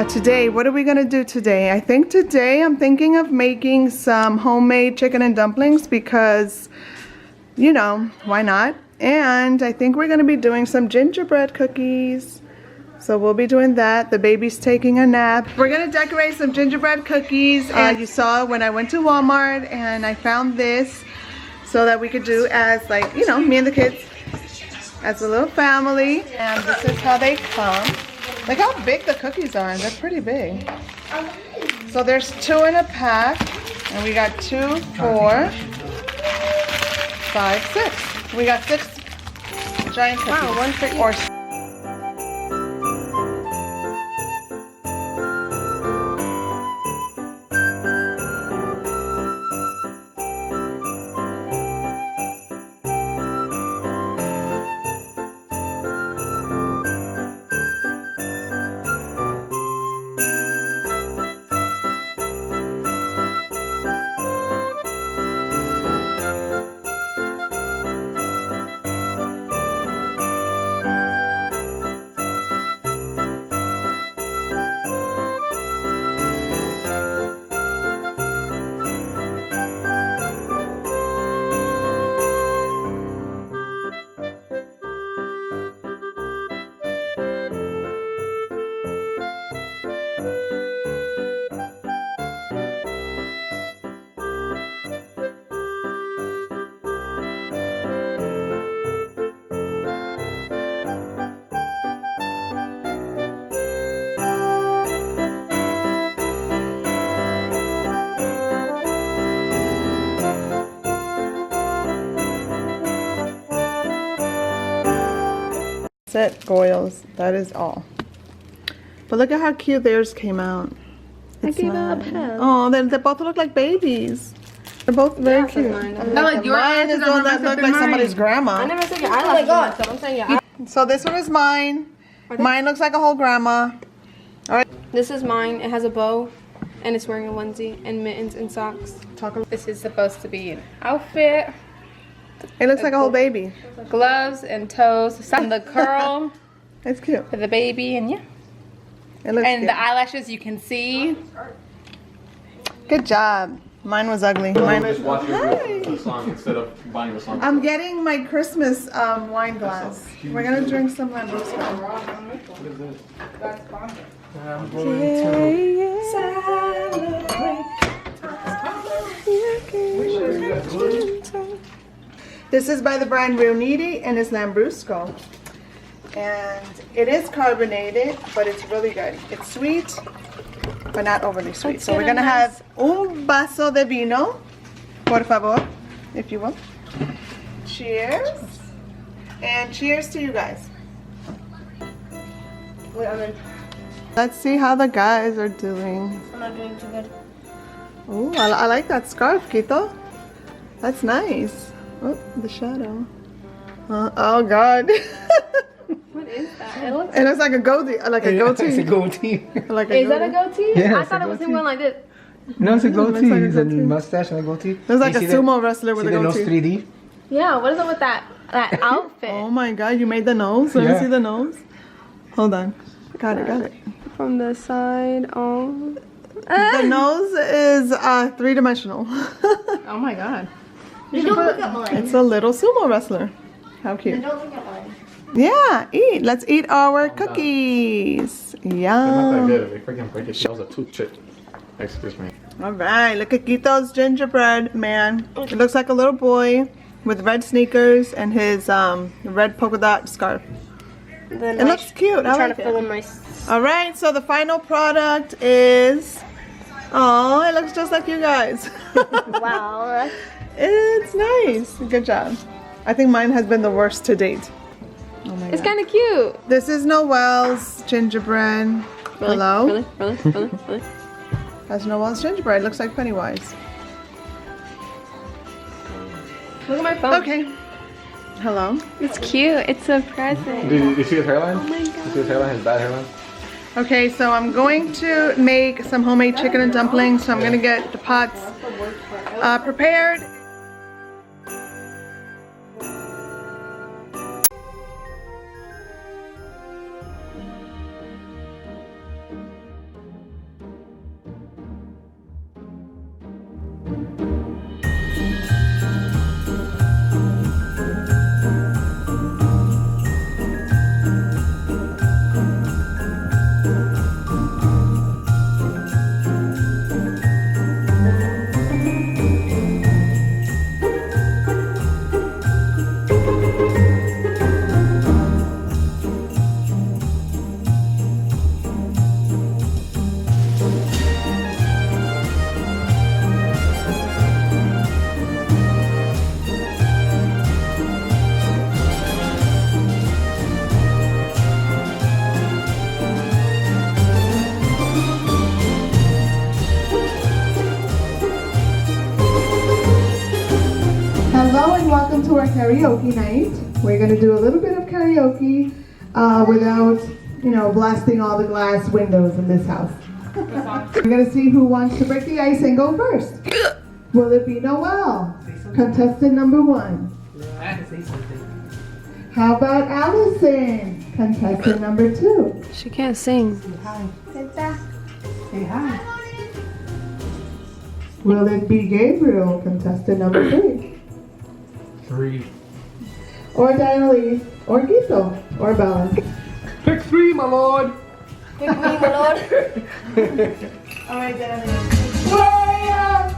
Today, what are we gonna do today? I think today I'm thinking of making some homemade chicken and dumplings because, you know, why not? And I think we're gonna be doing some gingerbread cookies. So we'll be doing that. The baby's taking a nap. We're gonna decorate some gingerbread cookies. You saw when I went to Walmart and I found this so that we could do as, like, you know, me and the kids as a little family. And this is how they come. Look how big the cookies are. They're pretty big. So there's 2 in a pack. And we got 2, 4, 5, 6. We got 6 giant cookies. Wow, one for each. Set Goyles, that is all. But look at how cute theirs came out. I gave up half. Oh, they both look like babies. They're both very cute. Like your mine is the one that looked like somebody's grandma. I never said your eyelashes. Oh my god! I'm saying your So this one is mine. Mine looks like a whole grandma. All right. This is mine. It has a bow, and it's wearing a onesie and mittens and socks. This is supposed to be an outfit. It looks like a whole baby. Gloves and toes. And the curl. It's cute. For the baby, and yeah. It looks and cute. the eyelashes you can see. Good job. Mine was ugly. Mine was. Just watch your song instead of buying the song. I'm getting my Christmas wine glass. We're gonna drink some Lambrusco. What is this? I'm going to celebrate. This is by the brand Riuniti and it's Lambrusco. And it is carbonated, but it's really good. It's sweet, but not overly sweet. So we're gonna have un vaso de vino, por favor, if you will. Cheers. And cheers to you guys. Wait, I'm in. Let's see how the guys are doing. I'm not doing too good. Ooh, I like that scarf, Quito. That's nice. Oh, the shadow. Oh God. What is that? It looks. It looks like a goatee, like a goatee. It's a goatee. Like a Is that a goatee? Yeah, I it's thought a it was him goatee. going like this. No, it's a goatee. like a It's a goatee. mustache and a goatee. Looks like You a see sumo wrestler with a the nose goatee. 3D? Yeah. What is it with that outfit? Oh my God, you made the nose? Let me Yeah. see the nose. Hold on. Got it. From the side. Oh. The nose is 3-dimensional. Oh my god. You don't look at mine. It's a little sumo wrestler. How cute. You don't look at mine. Yeah, eat. Let's eat our cookies. They're not that Yum. good. They freaking break it. That was a tooth chip. Excuse me. All right, look at Quito's gingerbread man. It looks like a little boy with red sneakers and his red polka dot scarf. Then It looks cute. I I'm trying like to fill it. in my. All right, so the final product is. Oh, it looks just like you guys. Wow. It's nice. Good job. I think mine has been the worst to date. Oh my It's God. kind of cute. This is Noelle's gingerbread. Really? Hello? Really? That's Noelle's gingerbread. Looks like Pennywise. Look at my phone. Okay. Hello. It's cute. It's a present. Did you see his hairline? Oh my You see god. his hairline? His bad hairline? Okay, so I'm going to make some homemade chicken and dumplings. So I'm going to get the pots prepared. Hello and welcome to our karaoke night. We're going to do a little bit of karaoke without, blasting all the glass windows in this house. We're going to see who wants to break the ice and go first. Will it be Noelle, contestant number 1? I had to say something. How about Allison, contestant number 2? She can't sing. Say hi. Say hi. Will it be Gabriel, contestant number 3? 3. Or Diane or Gito, or Bella? Pick 3, my lord. Pick me, my lord. Alright, Diane. Gloria!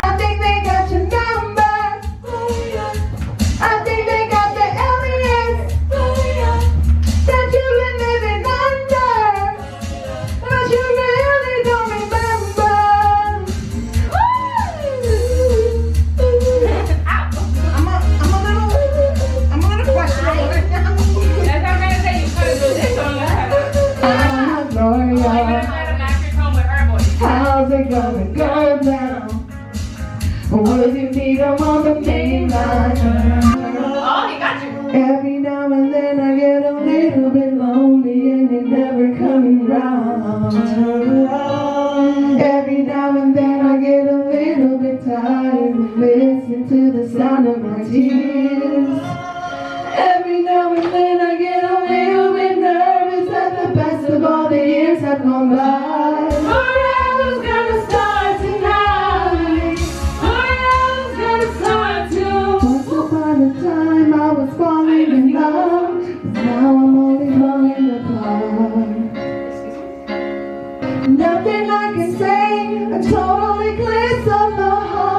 I think they got your number. I think they got the aliens that you've been living under, but you really don't remember. I'm a little questionable right now. That's what I'm gonna say. You could've done this on that. Gloria, how's it gonna go down? Will you meet them on the main line? Oh, he got you. Every now and then I get a little bit lonely and you're never coming round. Every now and then I get a little bit tired of listening to the sound of my tears. Every now and then I get a little bit nervous that the best of all the years have gone by. Forever's gonna start tonight. Forever's gonna start too. Once upon a time I was falling in love, but now I'm only falling apart. Nothing I can say, a total eclipse of the heart.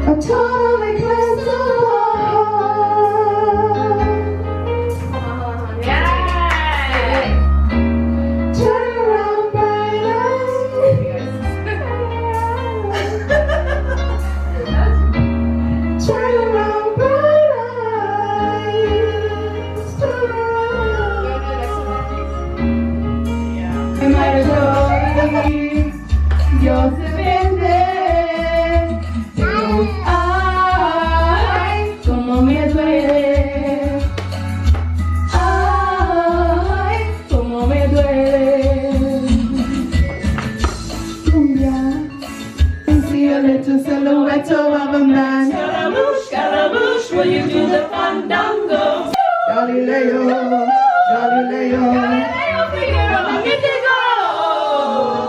A total eclipse of the heart. Turn around, bright eyes. Turn around, bright eyes. Turn around. Am I going? You're dependent. Ay, como me duele. Ay, como me duele. Cumbia. See a little silhouette of a man. Scaramouche, will you do the fandango? Galileo, Galileo.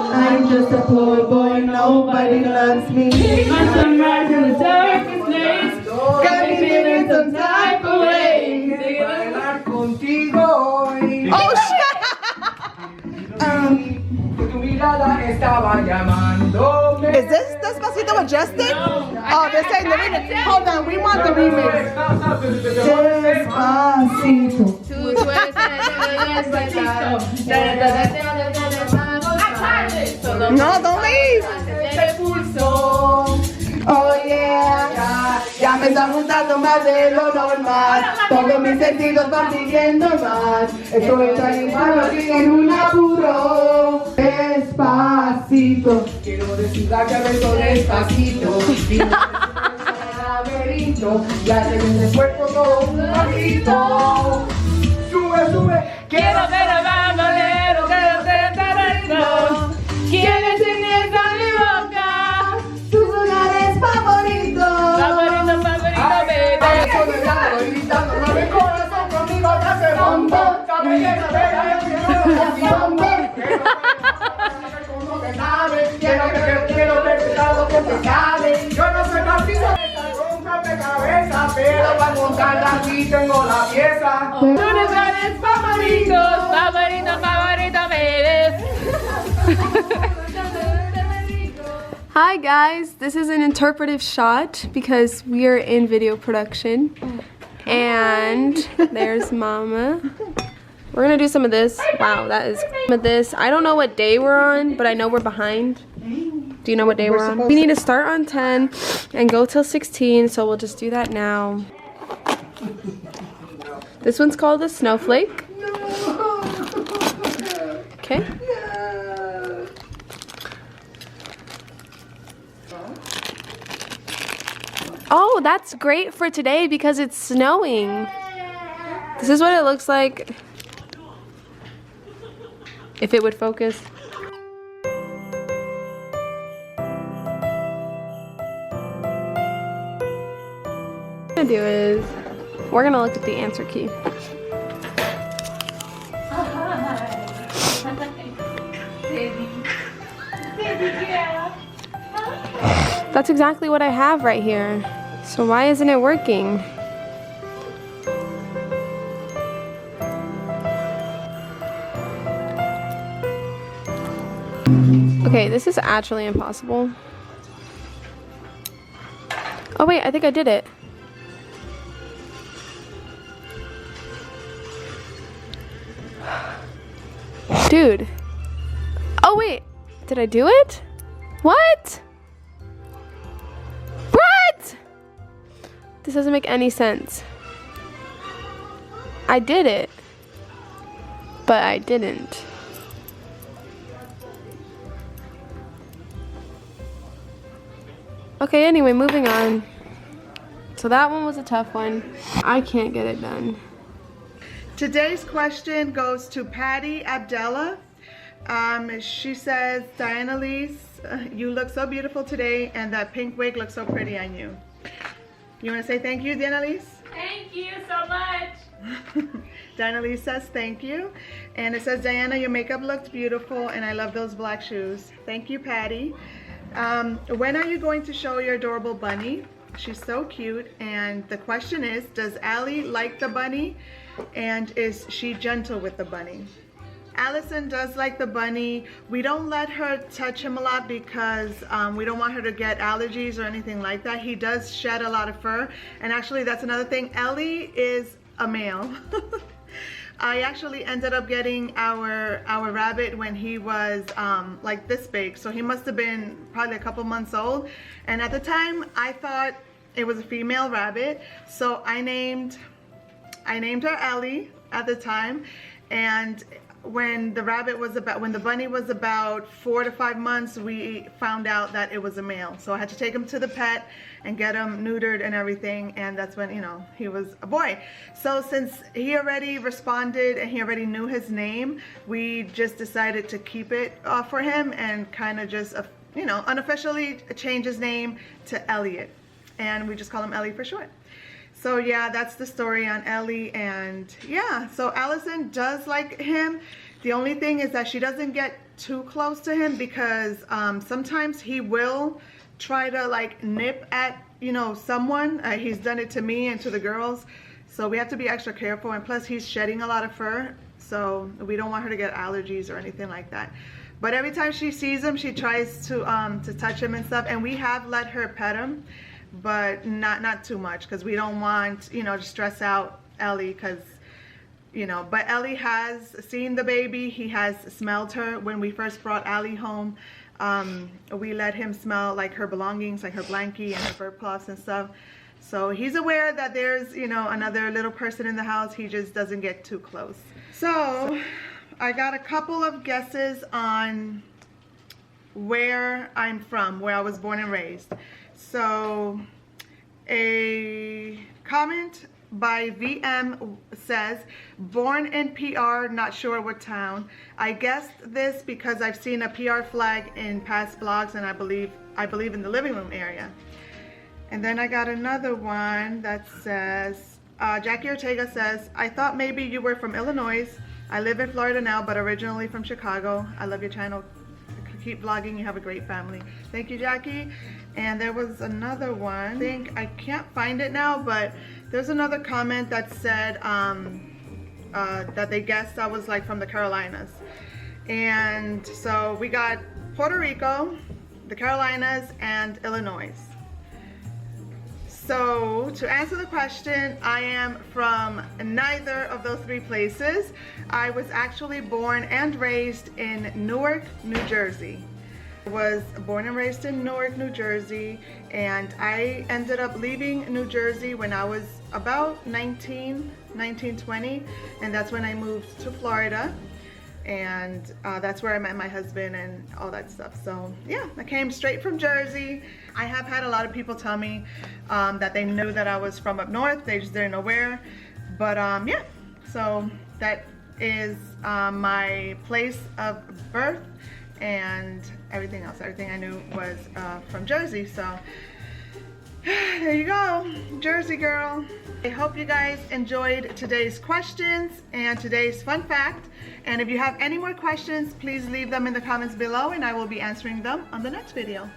I'm just a poor boy, nobody loves me. My sunrise in the darkest place. Got me feeling some type of way. Bailar contigo hoy. Oh shit! Tu mirada estaba llamándome. Is this Despacito with Justin? Oh, this ain't the remix. Hold on, we want the remix. Despacito. No, don't leave. Oh yeah, ya me está gustando más de lo normal. Todos mis sentidos van pidiendo más. Estoy tan insano aquí en un apuro. Despacito. Quiero decir que beso despacito. Laberinto, ya te ves de cuerpo todo un ratito. Sube, sube. Quiero ver a bandolero, quiero ser taradito. ¿Quiénes tienes a mi boca? Tus lugares favoritos. Favorito, baby. Soledad, gritando, mi corazón conmigo te hace bombón. Cabellera, bella, yo quiero bombón. encanta, aquí tengo la pieza. Lunes, grandes favoritos, favorito, favorito, baby. Hi guys, this is an interpretive shot because we are in video production. And there's Mama. We're gonna do some of this. Wow, that is some of this. I don't know what day we're on, but I know we're behind. Do you know what day we're on? We need to start on 10 and go till 16, so we'll just do that now. This one's called a snowflake. Okay. Oh, that's great for today because it's snowing. This is what it looks like. If it would focus. What I'm gonna do is we're gonna look at the answer key. That's exactly what I have right here. So why isn't it working? Okay, this is actually impossible. Oh wait, I think I did it. Dude. Oh wait, did I do it? What? What? This doesn't make any sense. I did it, but I didn't. Okay, anyway, moving on. So that one was a tough one. I can't get it done. Today's question goes to Patty Abdella. She says, Diana Lise, you look so beautiful today, and that pink wig looks so pretty on you. You want to say thank you, Diana Lise? Thank you so much. Diana Lise says thank you. And it says, Diana, your makeup looks beautiful, and I love those black shoes. Thank you, Patty. When are you going to show your adorable bunny? She's so cute. And the question is, does Allie like the bunny? And is she gentle with the bunny? Allison does like the bunny. We don't let her touch him a lot because we don't want her to get allergies or anything like that. He does shed a lot of fur. And actually, that's another thing. Ellie is a male. I actually ended up getting our rabbit when he was like this big. So he must have been probably a couple months old. And at the time, I thought it was a female rabbit. So I named her Ellie at the time. And when the bunny was about 4 to 5 months, we found out that it was a male. So I had to take him to the pet and get him neutered and everything, and that's when, you know, he was a boy. So since he already responded and he already knew his name, we just decided to keep it for him and kind of just, you know, unofficially change his name to Elliot. And we just call him Ellie for short. So yeah, that's the story on Ellie. And yeah, so Allison does like him. The only thing is that she doesn't get too close to him because sometimes he will try to like nip at, you know, someone. He's done it to me and to the girls. So we have to be extra careful. And plus he's shedding a lot of fur. So we don't want her to get allergies or anything like that. But every time she sees him, she tries to touch him and stuff. And we have let her pet him, but not too much because we don't want, you know, to stress out Ellie because, you know, but Ellie has seen the baby. He has smelled her. When we first brought Allie home, we let him smell like her belongings, like her blankie and her fur cloths and stuff. So he's aware that there's, you know, another little person in the house. He just doesn't get too close. So I got a couple of guesses on where I'm from, where I was born and raised. So a comment by VM says, born in PR, not sure what town. I guessed this because I've seen a PR flag in past vlogs, and I believe in the living room area. And then I got another one that says, Jackie Ortega says, I thought maybe you were from Illinois. I live in Florida now, but originally from Chicago. I love your channel. Keep vlogging. You have a great family. Thank you, Jackie. And there was another one. I can't find it now, but There's another comment that said that they guessed I was like from the Carolinas. And so we got Puerto Rico, the Carolinas, and Illinois. So to answer the question, I am from neither of those three places. I was actually born and raised in Newark, New Jersey. I was born and raised in Newark, New Jersey, and I ended up leaving New Jersey when I was about 19, 20, and that's when I moved to Florida. And that's where I met my husband and all that stuff. So yeah, I came straight from Jersey. I have had a lot of people tell me that they knew that I was from up north, they just didn't know where. But yeah, so that is my place of birth and everything else. Everything I knew was from Jersey. So there you go, Jersey girl. I hope you guys enjoyed today's questions and today's fun fact. And if you have any more questions, please leave them in the comments below and I will be answering them on the next video.